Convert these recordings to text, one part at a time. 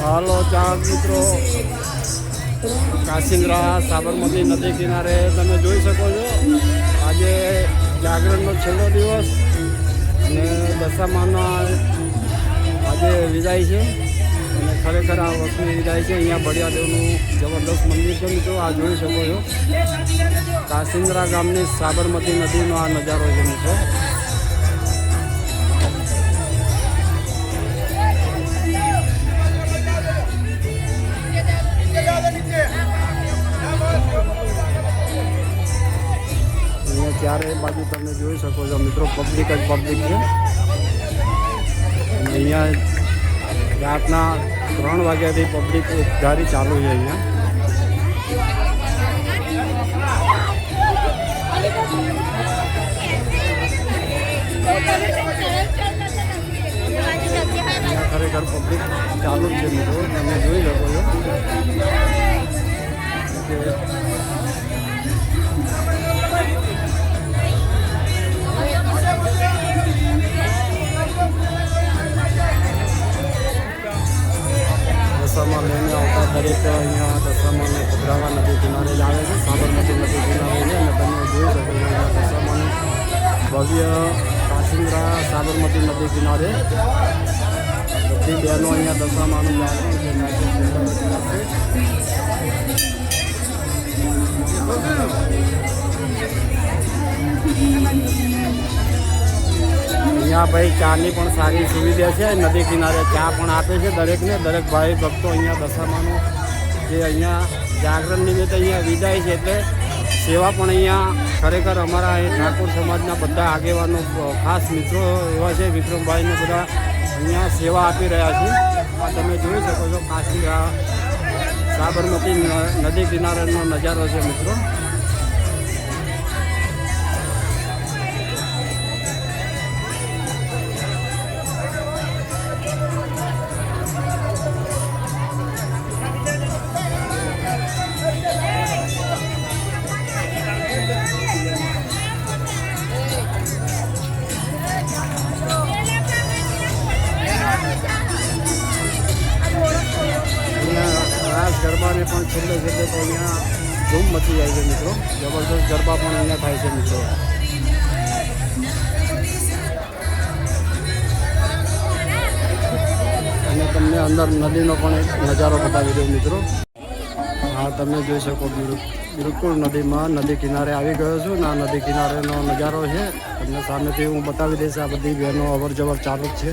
હાલો ચાહક મિત્રો, કાસિંદ્રા સાબરમતી નદી કિનારે તમે જોઈ શકો છો. આજે જાગરણનો છેલ્લો દિવસ અને દશામાના આજે વિદાય છે અને ખરેખર આ વસ્તુની વિદાય છે. અહીંયા બળિયાદેવનું જબરદસ્ત મંદિર છે મિત્રો, આ જોઈ શકો છો. કાસિંદ્રા ગામની સાબરમતી નદીનો આ નજારો છે મિત્રો. ચારે બાજુ તમે જોઈ શકો છો મિત્રો, પબ્લિક જ પબ્લિક છે. અને અહીંયા રાતના 3 વાગ્યાથી પબ્લિક ગાડી ચાલુ છે. અહીંયા ખરેખર પબ્લિક ચાલુ જ છે મિત્રો, તમે જોઈ શકો છો. દશામાં લઈને આવતા દરેક અહીંયા દશામાને પધરાવા નદી કિનારે જ આવે છે, સાબરમતી નદી કિનારે છે. અને તમે જોઈ શકો છો અહીંયા દશામાનું ભવ્ય કાસિંદ્રા સાબરમતી નદી કિનારે બધી બહેનો અહીંયા દશામાનું જાગરણ છે. અહીંયા ભાઈ ચાની પણ સારી સુવિધા છે. નદી કિનારે ચા પણ આપે છે દરેકને. દરેક ભાઈ ભક્તો અહીંયા દશામાનું જે અહીંયા જાગરણ નિમિત્તે અહીંયા વિદાય છે, એટલે સેવા પણ અહીંયા ખરેખર અમારા અહીં ઠાકોર સમાજના બધા આગેવાનો ખાસ મિત્રો એવા છે, વિક્રમભાઈને બધા અહીંયા સેવા આપી રહ્યા છે. આ તમે જોઈ શકો છો કાસિંદ્રા સાબરમતી નદી કિનારેનો નજારો છે મિત્રો. ગરબાને પણ છેલ્લે તો અહીંયા ધૂમ મચી જાય છે મિત્રો. જબરદસ્ત ગરબા પણ અહીંયા થાય છે મિત્રો. અને તમને અંદર નદીનો પણ એક નજારો બતાવી દઉં મિત્રો. હા તમે જોઈ શકો બિલકુલ નદીમાં નદી કિનારે આવી ગયો છું ને આ નદી કિનારેનો નજારો છે. તમને સામેથી હું બતાવી દઈશ. આ બધી બહેનો અવર જવર ચાલુ જ છે.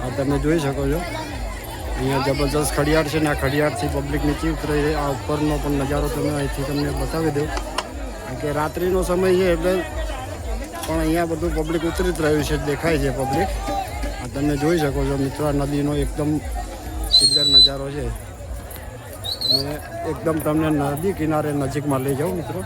આ તમે જોઈ શકો છો. અહીંયા જબરદસ્ત ખડિયાળ છે ને આ ખડિયાળથી પબ્લિક નીચે ઉતરે છે. આ ઉપરનો પણ નજારો તમે અહીંથી તમને બતાવી દઉં, કારણ કે રાત્રિનો સમય છે એટલે પણ અહીંયા બધું પબ્લિક ઉતરી જ રહ્યું છે, દેખાય છે પબ્લિક. આ તમે જોઈ શકો છો મિત્રો, આ નદીનો એકદમ સુંદર નજારો છે. અને એકદમ તમને નદી કિનારે નજીકમાં લઈ જાઉં મિત્રો.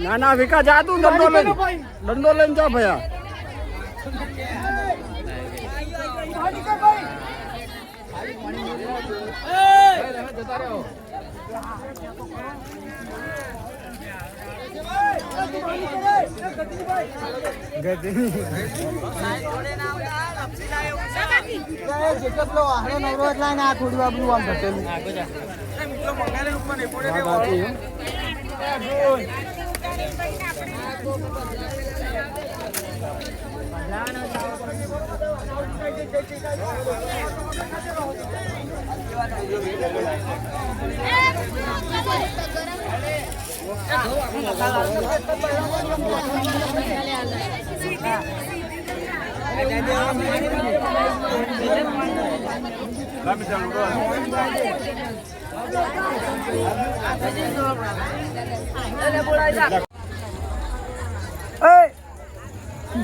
ના ના વિકા જા તું દંડો લઈને જા ભયા.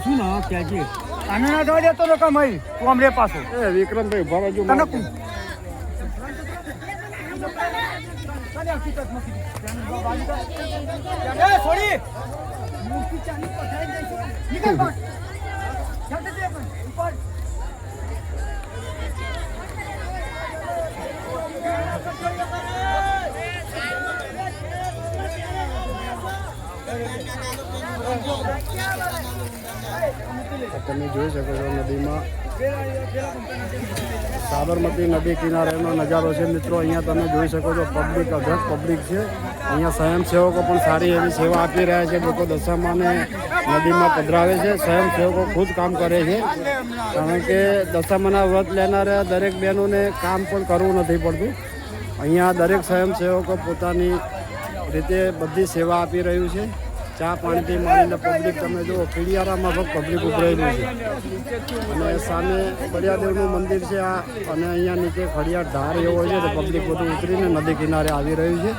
શું ના ક્યાં છે આને ના થવા દેતો તો કમાઈ તું અમરે પાછો વિક્રમભાઈ ભરો જો તને તમે જોઈ શકો છો નદીમાં સાબરમતી નદી કિનારેનો નજારો છે મિત્રો. અહીંયા તમે જોઈ શકો છો પબ્લિક અઢળક પબ્લિક છે. અહીંયા સ્વયંસેવકો પણ સારી એવી સેવા આપી રહ્યા છે. લોકો દશામાને નદીમાં પધરાવે છે. સ્વયંસેવકો ખુદ કામ કરે છે, કારણ કે દશામાના વ્રત લેનારા દરેક બહેનોને કામ પણ કરવું નથી પડતું. અહીંયા દરેક સ્વયંસેવકો પોતાની રીતે બધી સેવા આપી રહ્યું છે. ચા પાણીથી માંડીને પબ્લિક તમે જુઓ, પીડિયારામાં પણ પબ્લિક ઉભરાયેલું છે. અને સામે બળિયાદેવનું મંદિર છે આ, અને અહીંયા નીચે ખડિયાળ ધાર એવો છે તો પબ્લિક બધું ઉતરીને નદી કિનારે આવી રહ્યું છે.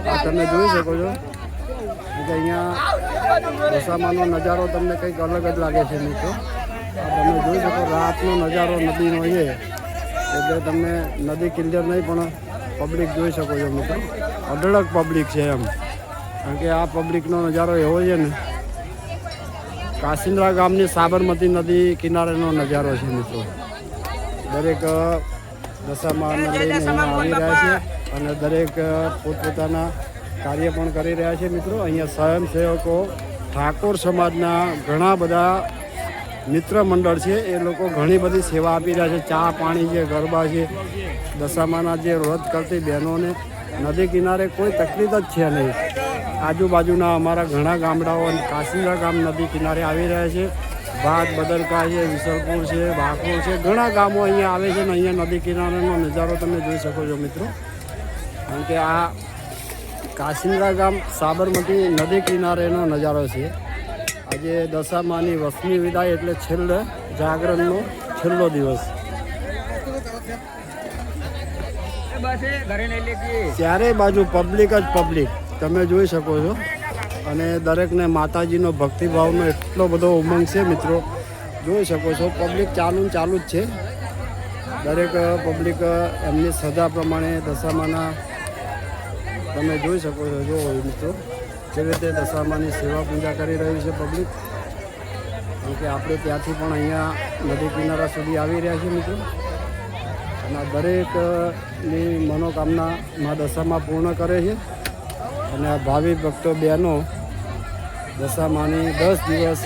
આ તમે જોઈ શકો છો કે અહીંયા દશામાનો નજારો તમને કંઈક અલગ જ લાગે છે મિત્રો. આ તમે જોઈ શકો રાતનો નજારો નદીનો છે, એટલે તમને નદી ક્લિયર નહીં પણ પબ્લિક જોઈ શકો છો મિત્રો. અઢળક પબ્લિક છે એમ, કારણ કે આ પબ્લિકનો નજારો એવો છે ને, કાસિન્દ્રા ગામની સાબરમતી નદી કિનારેનો નજારો છે મિત્રો. દરેક દશામાને લઈને અહીંયા આવી રહ્યા છે અને દરેક પોતપોતાના કાર્ય પણ કરી રહ્યા છે મિત્રો. અહીંયા સ્વયંસેવકો ઠાકોર સમાજના ઘણા બધા મિત્ર મંડળ છે, એ લોકો ઘણી બધી સેવા આપી રહ્યા છે. ચા પાણી છે, ગરબા છે, દશામાના જે વ્રત કરતી બહેનોને નદી કિનારે કોઈ તકલીફ જ છે નહીં. આજુબાજુના અમારા ઘણા ગામડાઓ કાસિન્દ્રા ગામ નદી કિનારે આવી રહ્યા છે. ભાત બદરકા છે, વિસલપુર છે, ભાકોર છે, ઘણા ગામો અહીંયા આવે છે. ને અહીંયા નદી કિનારેનો નજારો તમે જોઈ શકો છો મિત્રો. કારણ કે આ કાસિન્દ્રા ગામ સાબરમતી નદી કિનારેનો નજારો છે. આજે દશામાની વસમી વિદાય એટલે છેલ્લે જાગરણનો છેલ્લો દિવસ. ચારે બાજુ પબ્લિક જ પબ્લિક તમે જોઈ શકો છો. અને દરેકને માતાજીનો ભક્તિભાવનો એટલો બધો ઉમંગ છે મિત્રો. જોઈ શકો છો પબ્લિક ચાલુ જ છે. દરેક પબ્લિક એમની શ્રદ્ધા પ્રમાણે દશામાના તમે જોઈ શકો છો. જો મિત્રો કેવી રીતે દશામાની સેવા પૂજા કરી રહ્યું છે પબ્લિક. કારણ કે આપણે ત્યાંથી પણ અહીંયા નદી કિનારા સુધી આવી રહ્યા છીએ મિત્રો. અને દરેકની મનોકામના મા દશામાં પૂર્ણ કરે છે. અને આ ભાવિ ભક્તો બહેનો દશામાની 10 દિવસ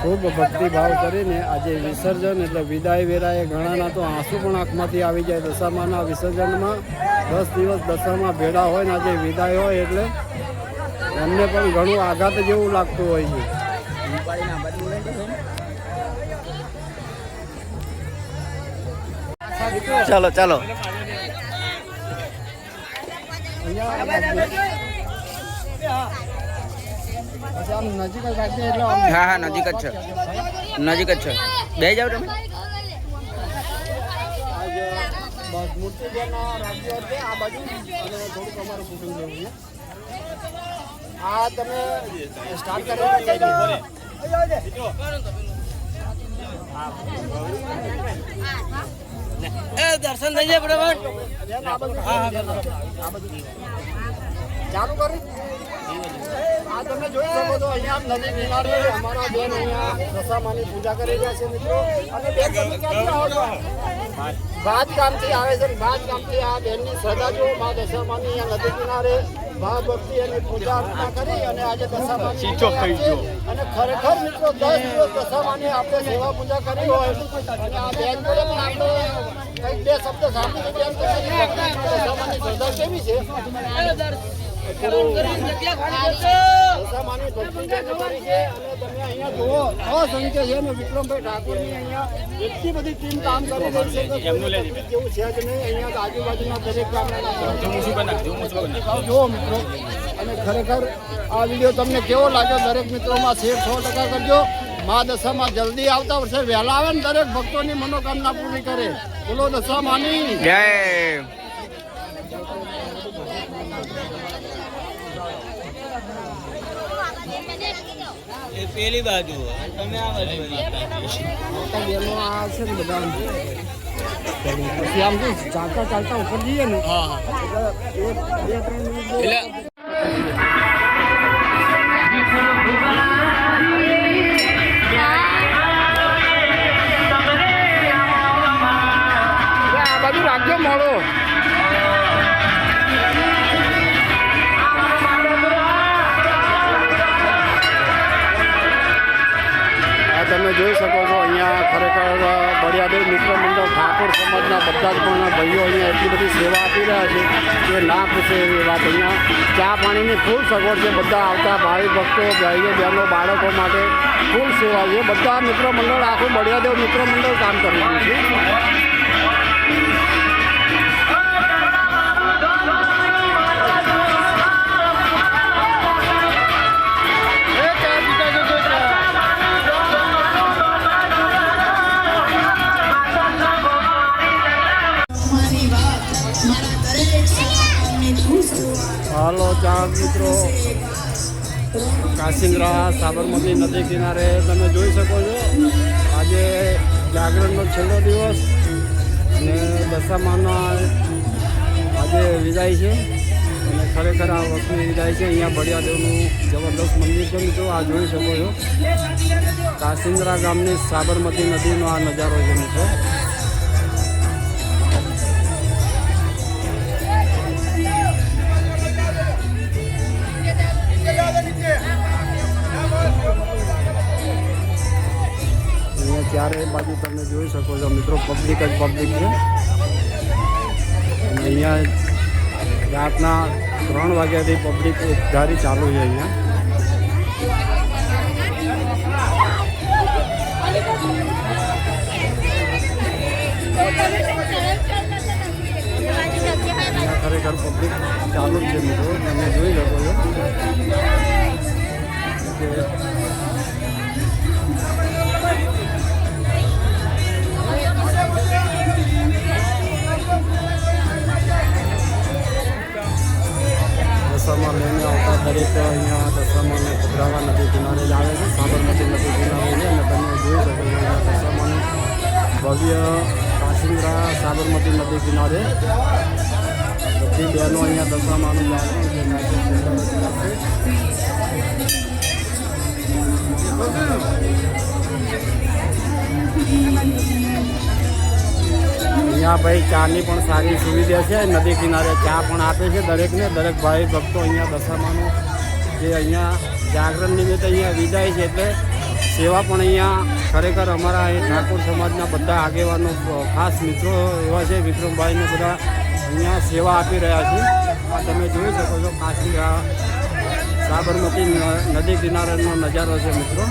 ખૂબ ભક્તિભાવ કરીને આજે વિસર્જન એટલે વિદાય વેરાએ ઘણાના તો આંસુ પણ આંખમાંથી આવી જાય. દશામાના વિસર્જનમાં 10 દિવસ દશામાં ભેળા હોય ને આજે વિદાય હોય એટલે એમને પણ ઘણું આઘાત જેવું લાગતું હોય છે. ચાલો ચાલો હા હા નજીક જ છે, નજીક જ છે. બે જાવ તમે. આ તમે સ્ટાર્ટ કરી દર્શન થઈ જાય બરાબર. ચાલુ કરું. આ તમે જોઈ શકો છો અહીંયા નદી કિનારે અમારા બેન અહીંયા દશામાની પૂજા કરી રહ્યા છે મિત્રો. અને બેન તમે ક્યાંથી આવો છો? ભાત ગામથી આવે છે. ભાત ગામથી આ બેનની શ્રદ્ધા જો મા દશામાની અહીંયા નદી કિનારે ભાવ ભક્તિ અને પૂજા અર્ચના કરી અને આજે દશામાની અને ખરેખર મિત્રો 10 દિવસ દશામાની આપણે સેવા પૂજા કરી હોય અને આ બેન જોડે પણ આપણે કંઈક બે શબ્દ સાંભળીને બેન તો દશામાની શ્રદ્ધા કેવી છે. દશામાની ભક્તિ જે તમારી છે અને તમે અહીંયા જુઓ અસંખ્ય છે ને વિક્રમભાઈ ઠાકોરની અહીંયા એટલી બધી ટીમ કામ કરી રહી છે કે જેવું છે જ નહીં. અહીંયા આજુબાજુના દરેક ગામના જુઓ મિત્રો. અને ખરેખર આ વિડીયો તમને કેવો લાગ્યો દરેક મિત્રોમાં શેર 100% કરજો. મા દશામાં જલ્દી આવતા વર્ષે વહેલા આવે ને દરેક ભક્તોની મનોકામના પૂરી કરે. બોલો દશામાની જય. પેલી બાજુ તમે આ બાજુ આ છે ને બધા પછી આમ જો ચાલતા ચાલતા ઉપર જઈએ ને હા હા એટલે બે ત્રણ મિનિટ બહુ એટલે આ બાજુ રાખજો મોડો તમે જોઈ શકો છો અહીંયા ખરેખર બળિયાદેવ મિત્ર મંડળ ઠાકોર સમાજના બધા જ પણ ભાઈઓ અહીંયા એટલી બધી સેવા આપી રહ્યા છે કે ના પૂછે એવી વાત. અહીંયા ચા પાણીની ફૂલ સગવડ છે. બધા આવતા ભાવિ ભક્તો ભાઈઓ બહેનો બાળકો માટે ફૂલ સેવા છે. બધા મિત્ર મંડળ આખું બળિયાદેવ મિત્ર મંડળ કામ કરી રહ્યું છે. હાલો ચાર મિત્રો, કાસિંદ્રા સાબરમતી નદી કિનારે તમે જોઈ શકો છો. આજે જાગરણનો છેલ્લો દિવસ અને દશામાના આજે વિદાય છે અને ખરેખર આ વસ્તુની વિદાય છે. અહીંયા બળિયાદેવનું જબરદસ્ત મંદિર છે મિત્રો, આ જોઈ શકો છો. કાસિંદ્રા ગામની સાબરમતી નદીનો આ નજારો છે મિત્રો. ત્યારે એ બાજુ તમે જોઈ શકો છો મિત્રો, પબ્લિક જ પબ્લિક છે. અને અહીંયા રાતના 3 વાગ્યાથી પબ્લિક ધારી ચાલુ છે. અહીંયા ખરેખર પબ્લિક ચાલુ જ છે મિત્રો, તમે જોઈ શકો છો કે દશામાં લઈને આવતા દરેક અહીંયા દશામાને પધરાવા નદી કિનારે જ આવે છે. સાબરમતી નદી કિનારે છે અને તમે જોઈ શકો છો અહીંયા દશામાનું ભવ્ય કાસિંદ્રા સાબરમતી નદી કિનારે બધી બહેનો અહીંયા દશામાનું જાગરણ છે. અહીંયા ભાઈ ચાની પણ સારી સુવિધા છે. નદી કિનારે ચા પણ આપે છે દરેકને. દરેક ભાઈ ભક્તો અહીંયા દશામાનું જે અહીંયા જાગરણ નિમિત્તે અહીંયા વિદાય છે એટલે સેવા પણ અહીંયા ખરેખર અમારા અહીં ઠાકોર સમાજના બધા આગેવાનો ખાસ મિત્રો એવા છે. વિક્રમભાઈને બધા અહીંયા સેવા આપી રહ્યા છે. આ તમે જોઈ શકો છો કાસિંદ્રા સાબરમતી નદી કિનારેનો નજારો છે મિત્રો.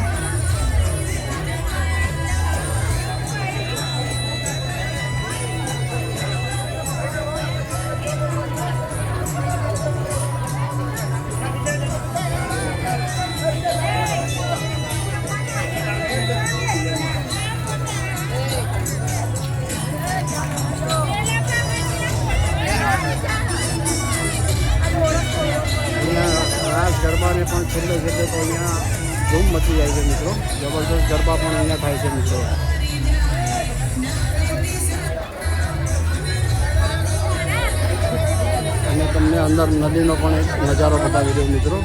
રાસ ગરબાને પણ છેલ્લે છેલ્લે તો અહીંયા ધૂમ મચી જાય છે મિત્રો. જબરદસ્ત ગરબા પણ અહીંયા થાય છે મિત્રો. અને તમને અંદર નદીનો પણ એક નજારો બતાવી દઉં મિત્રો.